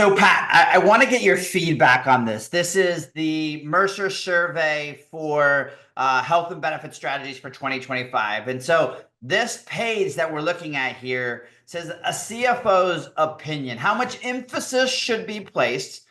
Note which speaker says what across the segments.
Speaker 1: So, Pat, I want to get your feedback on this. This is the Mercer survey for health and benefit strategies for 2025. And so, this page that we're looking at here says a CFO's opinion. How much emphasis should be placed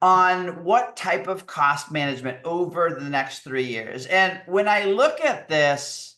Speaker 1: on what type of cost management over the next 3 years? And when I look at this,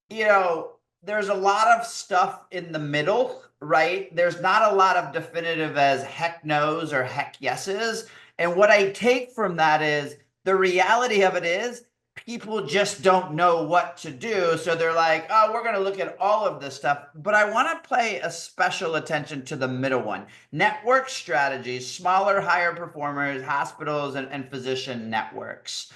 Speaker 1: there's a lot of stuff in the middle, right? There's not a lot of definitive as heck no's or heck yeses. And what I take from that is the reality of it is people just don't know what to do. So they're like, oh, we're going to look at all of this stuff. But I want to pay a special attention to the middle one: network strategies, smaller, higher performers, hospitals, and physician networks.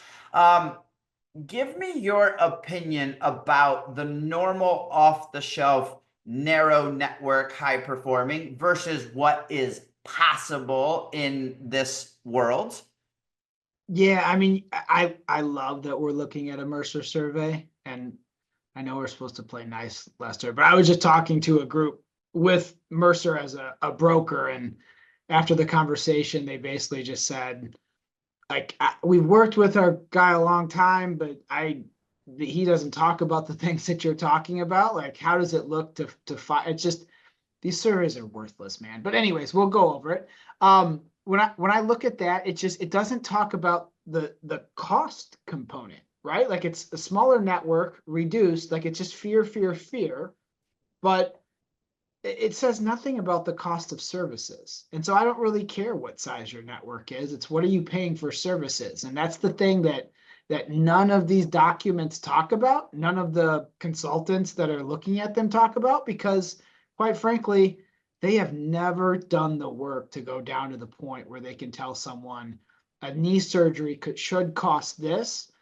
Speaker 1: Give me your opinion about the normal off-the-shelf narrow network high performing versus what is possible in this world.
Speaker 2: Yeah, I mean, I love that we're looking at a Mercer survey, and I know we're supposed to play nice, Lester, but I was just talking to a group with Mercer as a broker, and after the conversation, they basically just said, like, we've worked with our guy a long time, but he doesn't talk about the things that you're talking about. Like, how does it look to find? It's just, these surveys are worthless, man. But anyways, we'll go over it. When I look at that, it doesn't talk about the cost component, right? Like, it's a smaller network, reduced, like it's just fear, but it says nothing about the cost of services. And so I don't really care what size your network is. It's what are you paying for services? And that's the thing that none of these documents talk about. None of the consultants that are looking at them talk about, because quite frankly, they have never done the work to go down to the point where they can tell someone a knee surgery should cost this,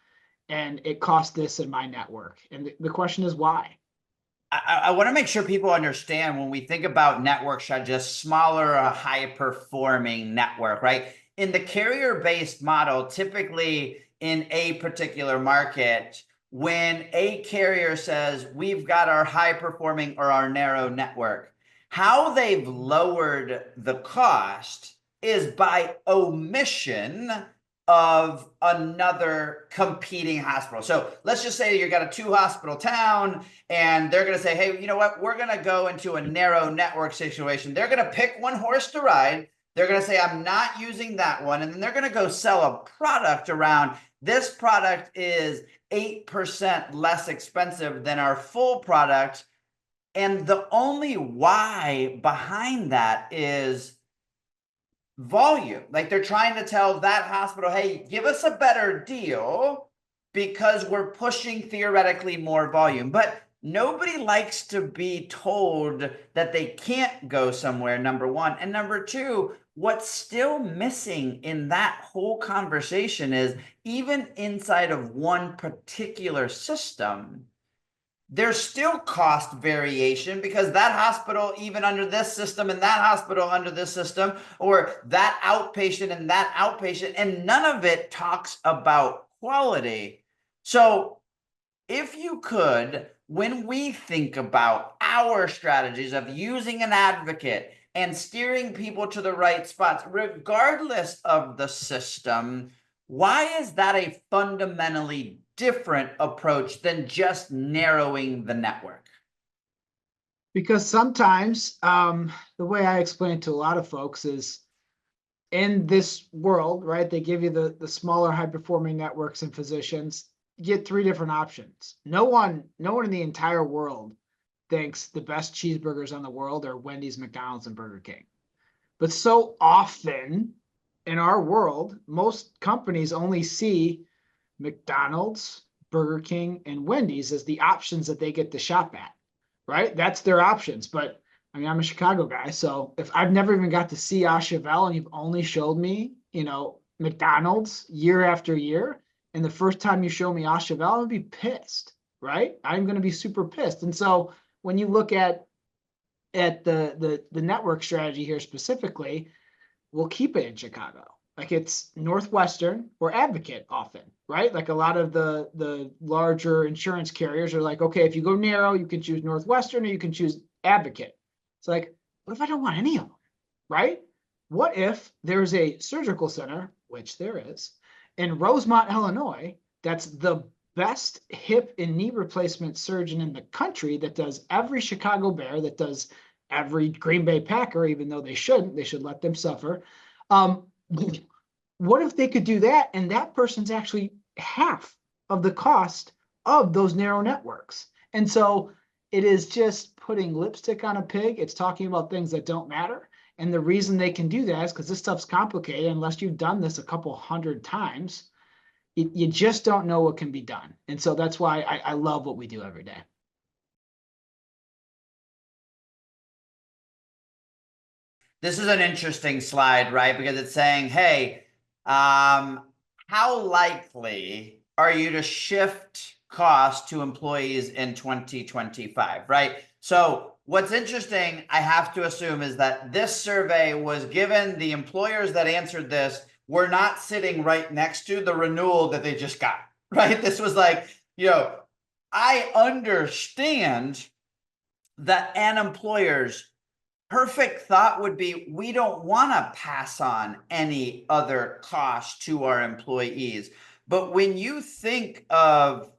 Speaker 2: and it costs this in my network. And the question is why?
Speaker 1: I want to make sure people understand when we think about network strategy, just smaller, high performing network, right? In the carrier based model, typically in a particular market, when a carrier says we've got our high performing or our narrow network, how they've lowered the cost is by omission of another competing hospital. So let's just say you got a 2-hospital town, and they're going to say, hey, you know what? We're going to go into a narrow network situation. They're going to pick one horse to ride. They're going to say, I'm not using that one. And then they're going to go sell a product around. This product is 8% less expensive than our full product. And the only why behind that is volume. Like, they're trying to tell that hospital, hey, give us a better deal because we're pushing theoretically more volume. But nobody likes to be told that they can't go somewhere, number one. And number two, what's still missing in that whole conversation is, even inside of one particular system, there's still cost variation, because that hospital, even under this system, and that hospital under this system, or that outpatient and that outpatient, and none of it talks about quality. So if you could, when we think about our strategies of using an advocate and steering people to the right spots, regardless of the system, why is that a fundamentally different approach than just narrowing the network?
Speaker 2: Because sometimes the way I explain it to a lot of folks is, in this world, right, they give you the smaller high performing networks and physicians. You get 3 different options. No one in the entire world thinks the best cheeseburgers on the world are Wendy's, McDonald's, and Burger King. But so often in our world, most companies only see McDonald's, Burger King, and Wendy's as the options that they get to shop at, right? That's their options. But I mean, I'm a Chicago guy, so if I've never even got to see Asheville and you've only showed me, McDonald's year after year, and the first time you show me Asheville, I'm gonna be pissed, right? I'm gonna be super pissed. And so when you look at the network strategy here specifically, we'll keep it in Chicago. Like, it's Northwestern or Advocate often, right? Like, a lot of the larger insurance carriers are like, okay, if you go narrow, you can choose Northwestern or you can choose Advocate. It's like, what if I don't want any of them, right? what if there's a surgical center, which there is, in Rosemont, Illinois, that's the best hip and knee replacement surgeon in the country, that does every Chicago Bear, that does every Green Bay Packer, even though they shouldn't, they should let them suffer. What if they could do that, and that person's actually half of the cost of those narrow networks? And so it is just putting lipstick on a pig. It's talking about things that don't matter. And the reason they can do that is because this stuff's complicated. Unless you've done this a couple hundred times, you just don't know what can be done. And so that's why I love what we do every day.
Speaker 1: This is an interesting slide, right? Because it's saying, hey, how likely are you to shift cost to employees in 2025, right? So what's interesting, I have to assume, is that this survey was given, the employers that answered this were not sitting right next to the renewal that they just got, right? This was like, I understand that an employer's perfect thought would be, we don't want to pass on any other cost to our employees. But when you think of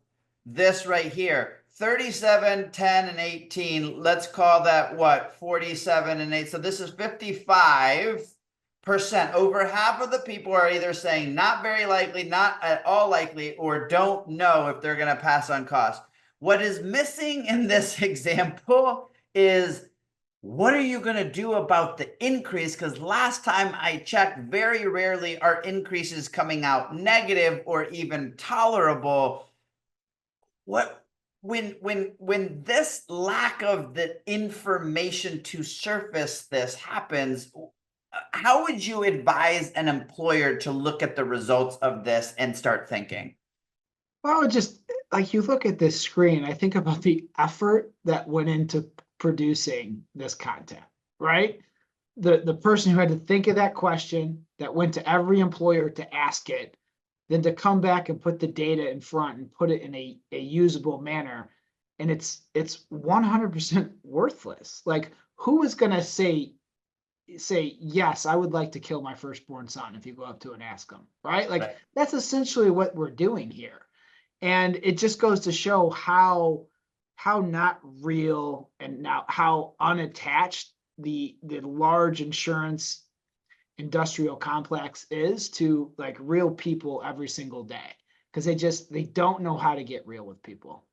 Speaker 1: this right here, 37, 10, and 18, let's call that what, 47 and 8. So this is 55%. Over half of the people are either saying not very likely, not at all likely, or don't know if they're going to pass on costs. What is missing in this example is, what are you going to do about the increase? Because last time I checked, very rarely are increases coming out negative or even tolerable. When this lack of the information to surface this happens, how would you advise an employer to look at the results of this and start thinking?
Speaker 2: Well, just like you look at this screen, I think about the effort that went into producing this content, right? The person who had to think of that question, that went to every employer to ask it, then to come back and put the data in front and put it in a usable manner. And it's 100% worthless. Like, who is going to say, yes, I would like to kill my firstborn son, if you go up to and ask them, right? Like,
Speaker 1: Right.
Speaker 2: that's essentially what we're doing here. And it just goes to show how not real and now how unattached the large insurance industrial complex is to like real people every single day, because they don't know how to get real with people.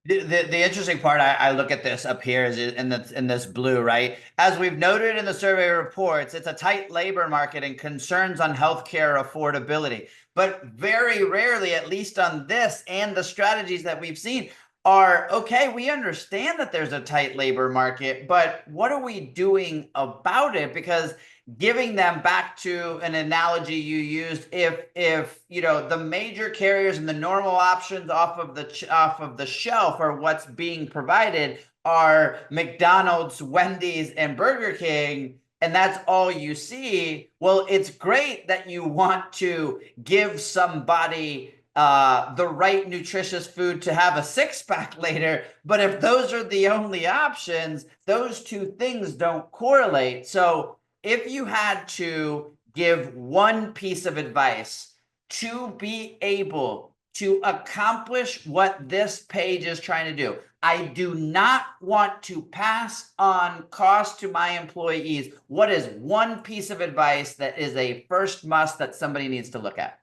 Speaker 1: The interesting part, I look at this up here, is in this blue, right? As we've noted in the survey reports, it's a tight labor market and concerns on healthcare affordability. But very rarely, at least on this and the strategies that we've seen, are, okay, we understand that there's a tight labor market, but what are we doing about it? Because giving them, back to an analogy you used, if the major carriers and the normal options off of the shelf are what's being provided are McDonald's, Wendy's, and Burger King, and that's all you see, well, it's great that you want to give somebody the right nutritious food to have a six-pack later, but if those are the only options, those two things don't correlate. So if you had to give one piece of advice to be able to accomplish what this page is trying to do, I do not want to pass on cost to my employees, what is one piece of advice that is a first must that somebody needs to look at?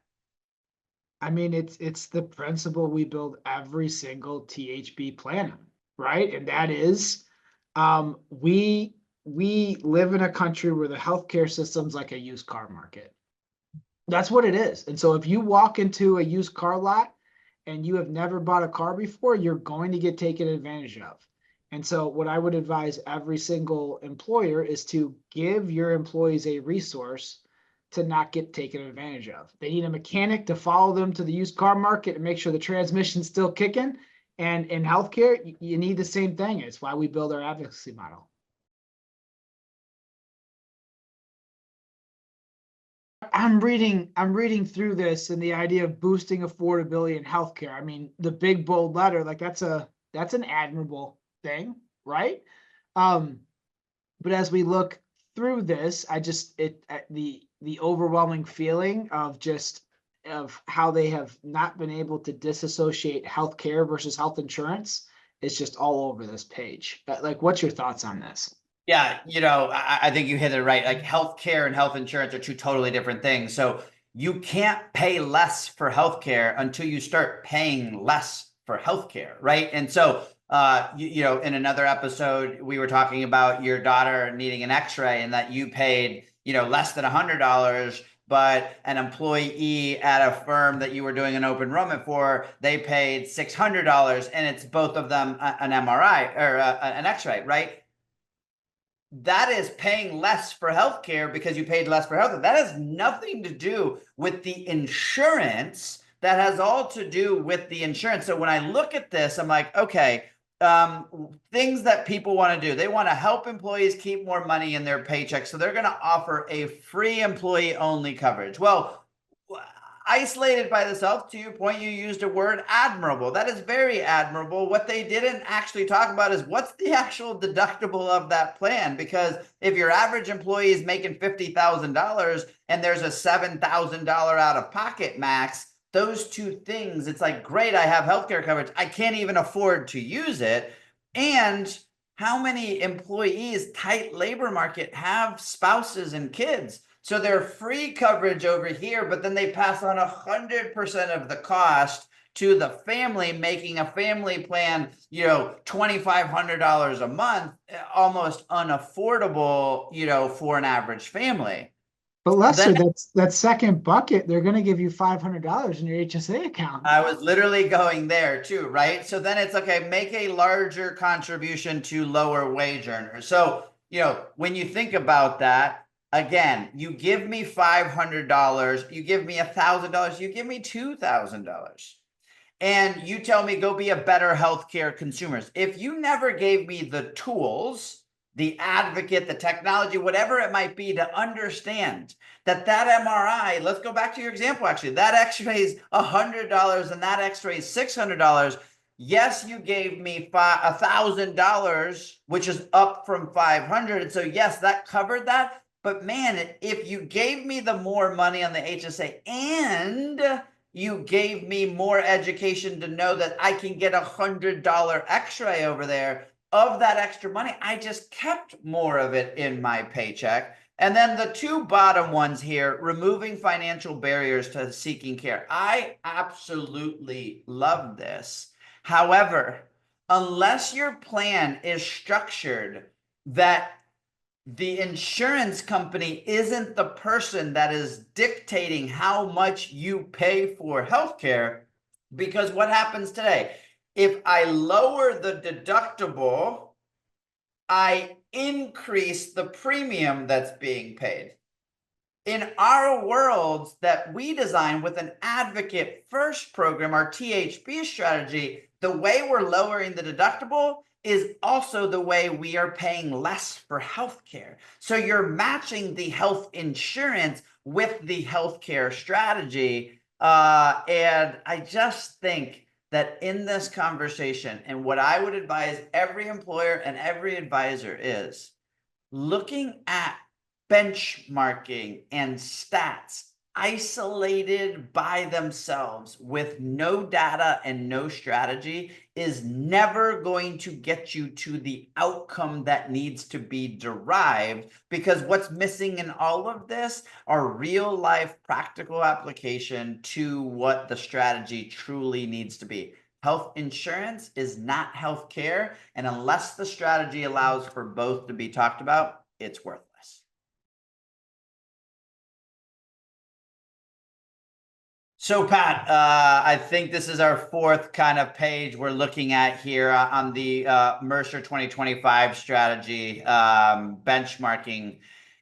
Speaker 2: I mean, it's the principle we build every single THB plan on, right? And that is, we live in a country where the healthcare system's like a used car market. That's what it is. And so if you walk into a used car lot and you have never bought a car before, you're going to get taken advantage of. And so what I would advise every single employer is to give your employees a resource to not get taken advantage of. They need a mechanic to follow them to the used car market and make sure the transmission's still kicking. And in healthcare, you need the same thing. It's why we build our advocacy model. I'm reading through this and the idea of boosting affordability in healthcare. I mean, the big bold letter, like that's an admirable thing, right? But as we look through this, the overwhelming feeling of how they have not been able to disassociate healthcare versus health insurance is just all over this page. Like, what's your thoughts on this?
Speaker 1: Yeah, I think you hit it right. Like healthcare and health insurance are two totally different things. So you can't pay less for healthcare until you start paying less for healthcare, right? And so, in another episode, we were talking about your daughter needing an X-ray and that you paid, less than $100, but an employee at a firm that you were doing an open enrollment for, they paid $600, and it's both of them an MRI or an X-ray, right? That is paying less for healthcare because you paid less for healthcare. That has nothing to do with the insurance. That has all to do with the insurance. So when I look at this, I'm like, okay, things that people want to do. They want to help employees keep more money in their paycheck. So they're going to offer a free employee only coverage. Well, isolated by the self, to your point, you used a word admirable. That is very admirable. What they didn't actually talk about is what's the actual deductible of that plan? Because if your average employee is making $50,000 and there's a $7,000 out of pocket max, those two things, it's like, great, I have healthcare coverage. I can't even afford to use it. And how many employees, tight labor market, have spouses and kids? So they're free coverage over here, but then they pass on 100% of the cost to the family, making a family plan, $2,500 a month, almost unaffordable, for an average family.
Speaker 2: But Lester,
Speaker 1: Then
Speaker 2: that second bucket, they're going to give you $500 in your HSA account.
Speaker 1: I was literally going there too, right? So then it's okay, make a larger contribution to lower wage earners. So, when you think about that, again, you give me $500, you give me $1,000, you give me $2,000. And you tell me go be a better healthcare consumers. If you never gave me the tools, the advocate, the technology, whatever it might be, to understand that MRI, let's go back to your example, actually, that x-ray is $100 and that x-ray is $600. Yes, you gave me $1,000, which is up from 500. And so yes, that covered that. But man, if you gave me the more money on the HSA and you gave me more education to know that I can get $100 x-ray over there, of that extra money, I just kept more of it in my paycheck. And then the two bottom ones here, removing financial barriers to seeking care. I absolutely love this. However, unless your plan is structured that the insurance company isn't the person that is dictating how much you pay for healthcare, because what happens today? If I lower the deductible, I increase the premium that's being paid. In our worlds that we design with an advocate first program, our THP strategy, the way we're lowering the deductible is also the way we are paying less for healthcare. So you're matching the health insurance with the healthcare strategy. And I just think that in this conversation, and what I would advise every employer and every advisor is looking at benchmarking and stats isolated by themselves with no data and no strategy is never going to get you to the outcome that needs to be derived, because what's missing in all of this are real life practical application to what the strategy truly needs to be. Health insurance is not health care, and unless the strategy allows for both to be talked about, it's worthless. So Pat, I think this is our fourth kind of page we're looking at here on the Mercer 2025 strategy benchmarking.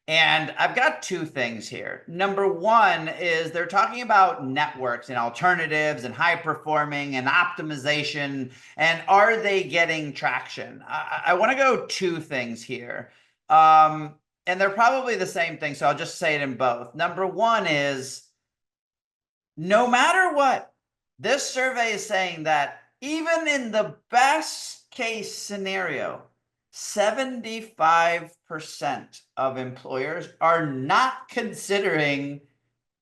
Speaker 1: And I've got two things here. Number one is they're talking about networks and alternatives and high performing and optimization. And are they getting traction? I want to go two things here. And they're probably the same thing, so I'll just say it in both. Number one is, no matter what, this survey is saying that even in the best case scenario, 75% of employers are not considering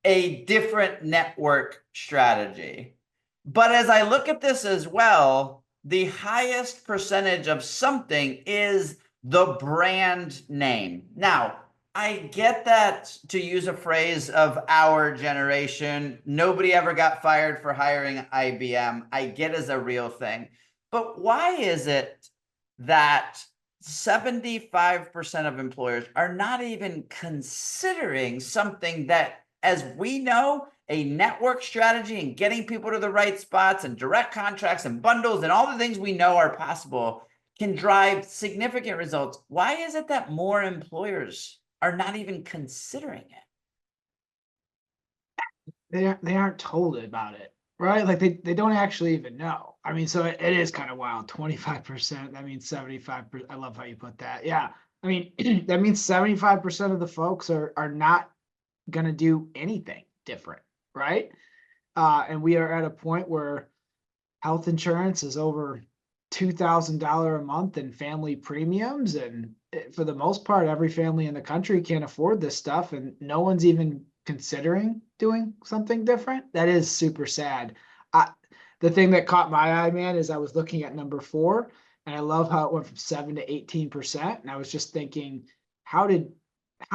Speaker 1: a different network strategy. But as I look at this as well, the highest percentage of something is the brand name. Now, I get that, to use a phrase of our generation, nobody ever got fired for hiring IBM. I get as a real thing. But why is it that 75% of employers are not even considering something that, as we know, a network strategy and getting people to the right spots and direct contracts and bundles and all the things we know are possible can drive significant results? Why is it that more employers are not even considering it?
Speaker 2: They aren't told about it, right? Like they don't actually even know. I mean, so it is kind of wild. 25%, that means 75%. I love how you put that. Yeah. I mean, that means 75% of the folks are not gonna do anything different, right? And we are at a point where health insurance is over $2,000 a month in family premiums, and for the most part, every family in the country can't afford this stuff, and no one's even considering doing something different. That is super sad. I, the thing that caught my eye, man, is I was looking at number 4, and I love how it went from 7 to 18%. And I was just thinking, how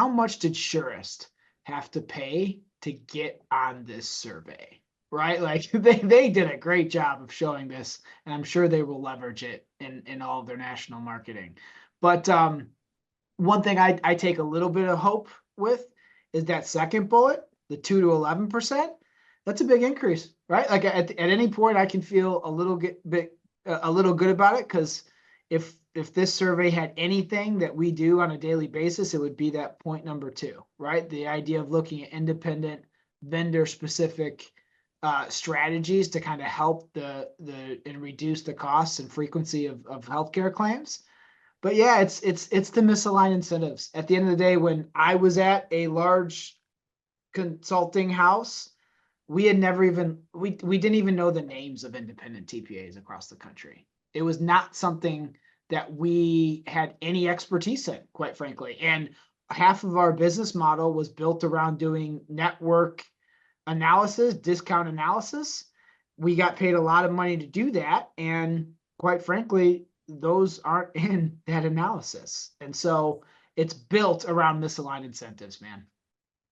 Speaker 2: much did Surest have to pay to get on this survey? Right? Like they did a great job of showing this, and I'm sure they will leverage it in all of their national marketing. But one thing I take a little bit of hope with is that second bullet, the 2 to 11%. That's a big increase, right? Like at any point, I can feel a little good about it, because if this survey had anything that we do on a daily basis, it would be that point number 2, right? The idea of looking at independent vendor specific strategies to kind of help and reduce the costs and frequency of healthcare claims. But yeah, it's the misaligned incentives. At the end of the day, when I was at a large consulting house, we had never even we didn't even know the names of independent TPAs across the country. It was not something that we had any expertise in, quite frankly. And half of our business model was built around doing network analysis, discount analysis. We got paid a lot of money to do that. And quite frankly, those aren't in that analysis. And so it's built around misaligned incentives, man.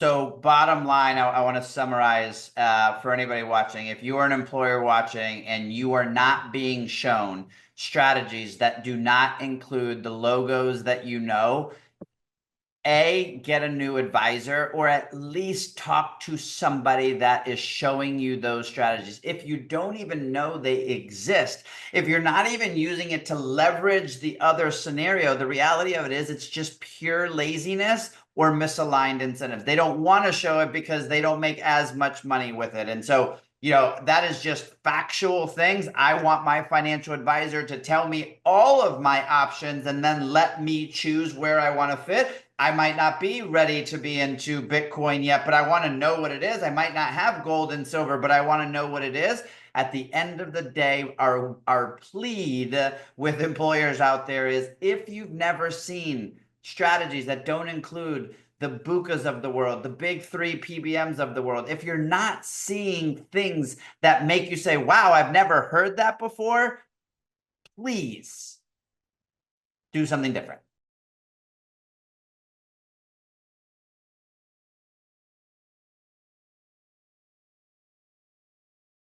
Speaker 1: So bottom line, I want to summarize for anybody watching. If you are an employer watching and you are not being shown strategies that do not include the logos that you know, get a new advisor, or at least talk to somebody that is showing you those strategies. If you don't even know they exist, if you're not even using it to leverage the other scenario, the reality of it is it's just pure laziness or misaligned incentives. They don't want to show it because they don't make as much money with it. And so, that is just factual things. I want my financial advisor to tell me all of my options and then let me choose where I want to fit. I might not be ready to be into Bitcoin yet, but I want to know what it is. I might not have gold and silver, but I want to know what it is. At the end of the day, our plead with employers out there is, if you've never seen strategies that don't include the BUCAs of the world, the big 3 PBMs of the world, if you're not seeing things that make you say, wow, I've never heard that before, please do something different.